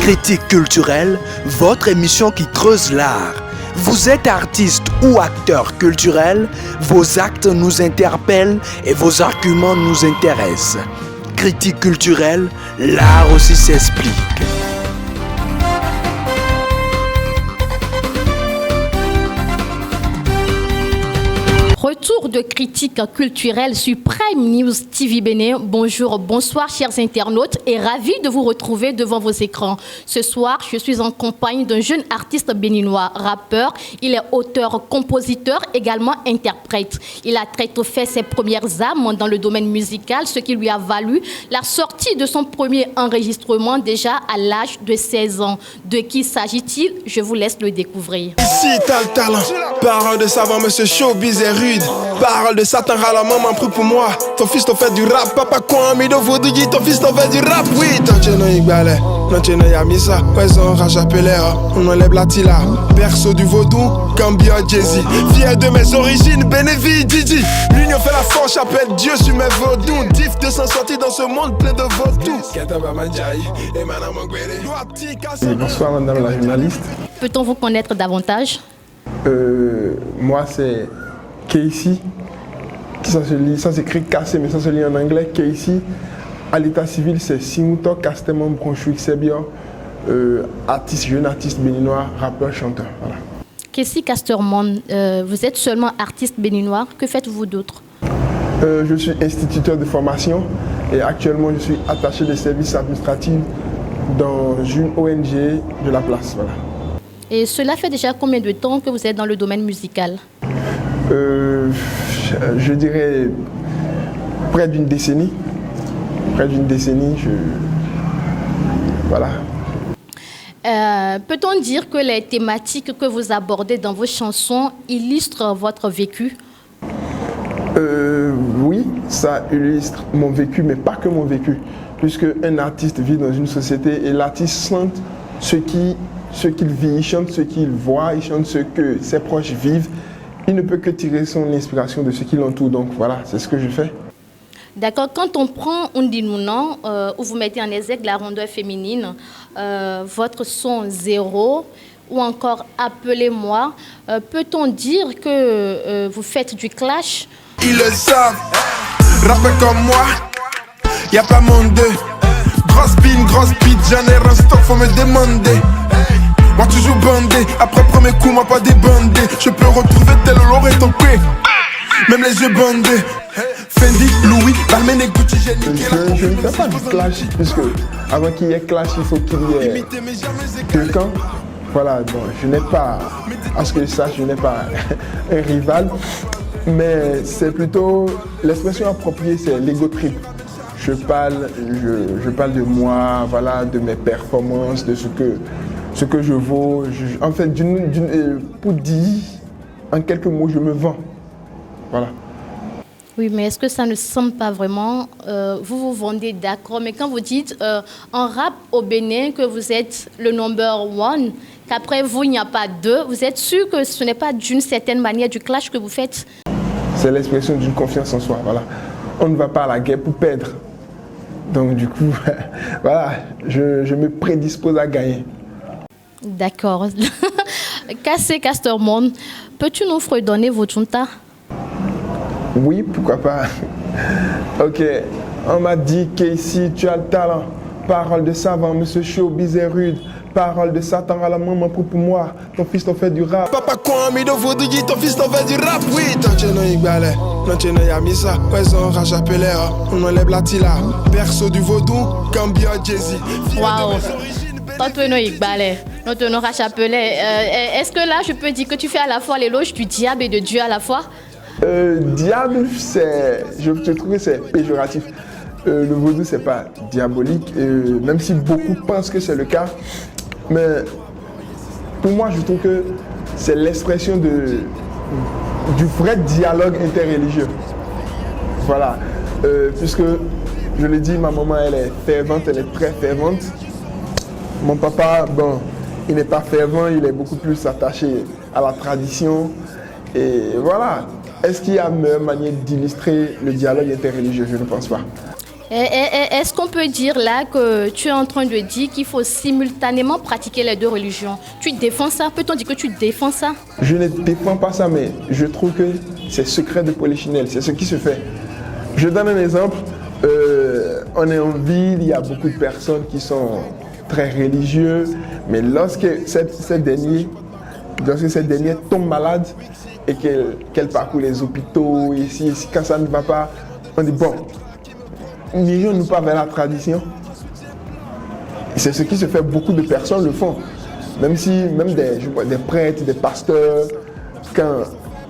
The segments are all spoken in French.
Critique culturelle, votre émission qui creuse l'art. Vous êtes artiste ou acteur culturel, vos actes nous interpellent et vos arguments nous intéressent. Critique culturelle, l'art aussi s'explique. Retour de critique culturelle sur Prime News TV Bénin. Bonjour, bonsoir chers internautes et ravi de vous retrouver devant vos écrans. Ce soir, je suis en compagnie d'un jeune artiste béninois, rappeur. Il est auteur, compositeur, également interprète. Il a très tôt fait ses premières armes dans le domaine musical, ce qui lui a valu la sortie de son premier enregistrement déjà à l'âge de 16 ans. De qui s'agit-il? Je vous laisse le découvrir. Ici, t'as le talent. Parole de savant, monsieur showbiz est rude. Parole de Satan, la maman prie pour moi. Ton fils t'en fait du rap, papa quoi, mi de vaudou dit ton fils t'en fait du rap, oui. Ton tchéno igbalé, non tchéno yamisa. Ouais, on rachapelé, on enlève la tila. Berceau du vaudou, Cambia Jay-Z. Fier de mes origines, Bénévi, Didi. L'union fait la force, j'appelle Dieu sur mes vaudous. Diff de s'en sortir dans ce monde plein de vaudous. Bonsoir madame la journaliste. Peut-on vous connaître davantage? Moi c'est Casey, ça s'écrit Cassé mais ça se lit en anglais. Casey, à l'état civil c'est Simuto Castemon Bronchouik Sebio, artiste, jeune artiste béninois, rappeur, chanteur. Voilà. Casey Casterman, vous êtes seulement artiste béninois, que faites-vous d'autre? Je suis instituteur de formation et actuellement je suis attaché de services administratifs dans une ONG de la place. Voilà. Et cela fait déjà combien de temps que vous êtes dans le domaine musical? Je dirais près d'une décennie. Voilà. Peut-on dire que les thématiques que vous abordez dans vos chansons illustrent votre vécu? Oui, ça illustre mon vécu, mais pas que mon vécu. Puisque un artiste vit dans une société et l'artiste chante ce qu'il vit, il chante ce qu'il voit, il chante ce que ses proches vivent. Il ne peut que tirer son inspiration de ce qui l'entoure. Donc voilà, c'est ce que je fais. D'accord. Quand on prend Undinounan, où vous mettez en exergue la rondeur féminine, votre son Zéro, ou encore Appelez-moi, peut-on dire que vous faites du clash? Ils le savent, rappeur comme moi, y a pas mon deux. Grosse pine, grosse pite, j'en ai un stock, faut me demander. Moi toujours bandé, après premier coup m'a pas débandé. Je peux retrouver tel Loro et ton quai, même les yeux bandés. Fendi, Louis, Balmain et Gucci, j'ai niqué la. Je ne fais pas du clash, puisque avant qu'il y ait clash, il faut qu'il y ait deux camps. Voilà, bon, je n'ai pas, à ce que je sache, je n'ai pas un rival, mais c'est plutôt, l'expression appropriée, c'est l'ego trip. Je parle de moi, voilà, de mes performances, de ce que je vaux. En fait, pour dire en quelques mots, je me vends. Voilà. Oui, mais est-ce que ça ne semble pas vraiment... vous vous vendez, d'accord, mais quand vous dites en rap au Bénin que vous êtes le number one, qu'après vous, il n'y a pas deux, vous êtes sûr que ce n'est pas d'une certaine manière du clash que vous faites? C'est l'expression d'une confiance en soi, voilà. On ne va pas à la guerre pour perdre. Donc du coup, voilà, je me prédispose à gagner. D'accord. Casey Casterman, peux-tu nous redonner vos juntas? Oui, pourquoi pas. Ok, on m'a dit Casey, tu as le talent. Parole de savant, monsieur showbiz est rude. Parole de Satan à la maman pour moi. Ton fils t'en fait du rap. Papa quoi, mi de vaudou dit ton fils t'en fait du rap, oui. Ton tchéno igbalé, non tchéno yamisa. Ouais, on rachapelé, on enlève la tila. Berceau du vaudou, Cambia Jay-Z. Waouh. Tonton Igbalé, Tonton Rachapelé. Est-ce que là, je peux dire que tu fais à la fois l'éloge du diable et de Dieu à la fois? Diable, je trouve que c'est péjoratif. Le vaudou, c'est pas diabolique, même si beaucoup pensent que c'est le cas. Mais pour moi, je trouve que c'est l'expression du vrai dialogue interreligieux. Voilà. Puisque, je l'ai dit, ma maman, elle est fervente, elle est très fervente. Mon papa, bon, il n'est pas fervent, il est beaucoup plus attaché à la tradition. Et voilà. Est-ce qu'il y a une meilleure manière d'illustrer le dialogue interreligieux? Je ne pense pas. Est-ce qu'on peut dire là que tu es en train de dire qu'il faut simultanément pratiquer les deux religions? Tu défends ça? Peut-on dire que tu défends ça? Je ne défends pas ça, mais je trouve que c'est secret de Polichinelle, c'est ce qui se fait. Je donne un exemple. On est en ville, il y a beaucoup de personnes qui sont très religieux, mais lorsque ces derniers tombent malades et qu'elles parcourent les hôpitaux, ici, quand ça ne va pas, on dit bon, n'irions-nous pas vers la tradition? C'est ce qui se fait, beaucoup de personnes le font. Même des prêtres, des pasteurs, quand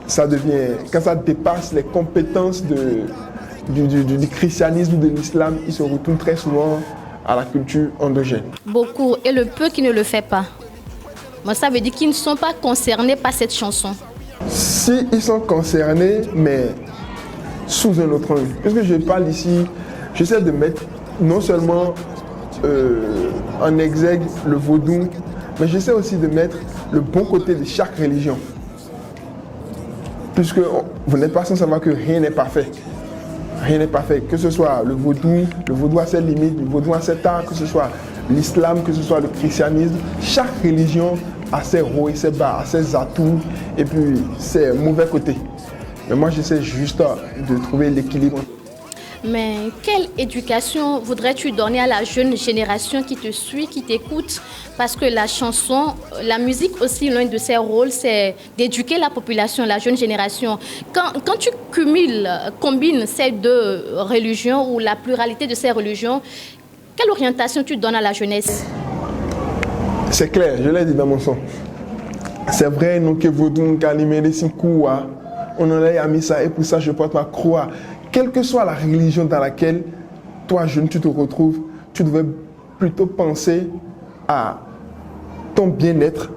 ça dépasse les compétences du christianisme ou de l'islam, ils se retournent très souvent à la culture endogène. Beaucoup, et le peu qui ne le fait pas. Moi, ça veut dire qu'ils ne sont pas concernés par cette chanson. Si ils sont concernés, mais sous un autre angle. Puisque je parle ici, j'essaie de mettre non seulement en exergue le vaudou, mais j'essaie aussi de mettre le bon côté de chaque religion. Puisque vous n'êtes pas sans savoir que rien n'est parfait. Rien n'est parfait. Que ce soit le vaudou a ses limites, le vaudou a ses art, que ce soit l'islam, que ce soit le christianisme, chaque religion a ses hauts et ses bas, a ses atouts et puis ses mauvais côtés. Mais moi, j'essaie juste de trouver l'équilibre. Mais quelle éducation voudrais-tu donner à la jeune génération qui te suit, qui t'écoute? Parce que la chanson, la musique aussi, l'un de ses rôles, c'est d'éduquer la population, la jeune génération. Quand tu combines ces deux religions ou la pluralité de ces religions, quelle orientation tu donnes à la jeunesse? C'est clair, je l'ai dit dans mon son. C'est vrai, nous que vaudou, qu'animé les 5 coups, on en a mis ça et pour ça je porte ma croix. Quelle que soit la religion dans laquelle toi, jeune, tu te retrouves, tu devrais plutôt penser à ton bien-être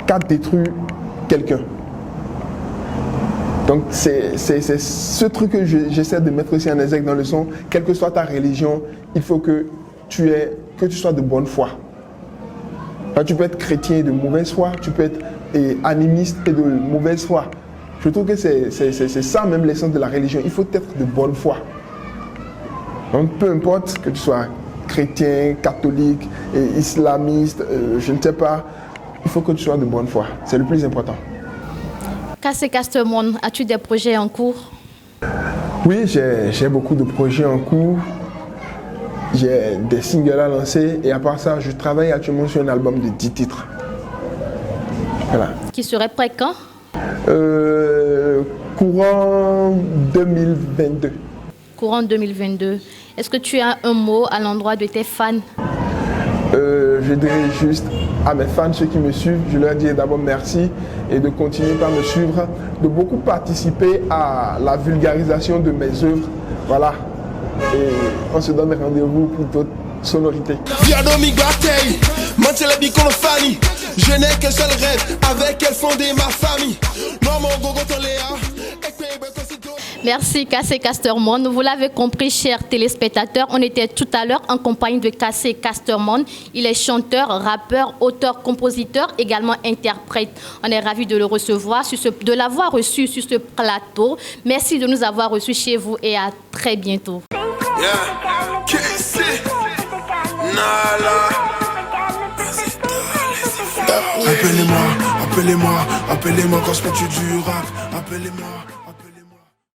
qu'à détruire quelqu'un. Donc, c'est ce truc que j'essaie de mettre aussi en exergue dans le son. Quelle que soit ta religion, il faut que tu sois de bonne foi. Enfin, tu peux être chrétien de mauvaise foi, tu peux être animiste et de mauvaise foi. Je trouve que c'est ça même l'essence de la religion. Il faut être de bonne foi. Donc peu importe que tu sois chrétien, catholique, islamiste, je ne sais pas, il faut que tu sois de bonne foi. C'est le plus important. Kassé Castermon, as-tu des projets en cours? Oui, j'ai beaucoup de projets en cours. J'ai des singles à lancer et à part ça, je travaille actuellement sur un album de 10 titres. Voilà. Qui serait prêt quand? Courant 2022. Courant 2022. Est-ce que tu as un mot à l'endroit de tes fans? Je dirais juste à mes fans, ceux qui me suivent, je leur dis d'abord merci et de continuer par me suivre, de beaucoup participer à la vulgarisation de mes œuvres. Voilà. Et on se donne rendez-vous pour d'autres sonorités. Je n'ai qu'un seul rêve, avec elle fonder ma famille. Merci Kassé Castermon. Vous l'avez compris, chers téléspectateurs, on était tout à l'heure en compagnie de Kassé Castermon. Il est chanteur, rappeur, auteur, compositeur, également interprète. On est ravis de le recevoir, de l'avoir reçu sur ce plateau. Merci de nous avoir reçus chez vous et à très bientôt. Appelez-moi quand je fais du rap. Appelez-moi.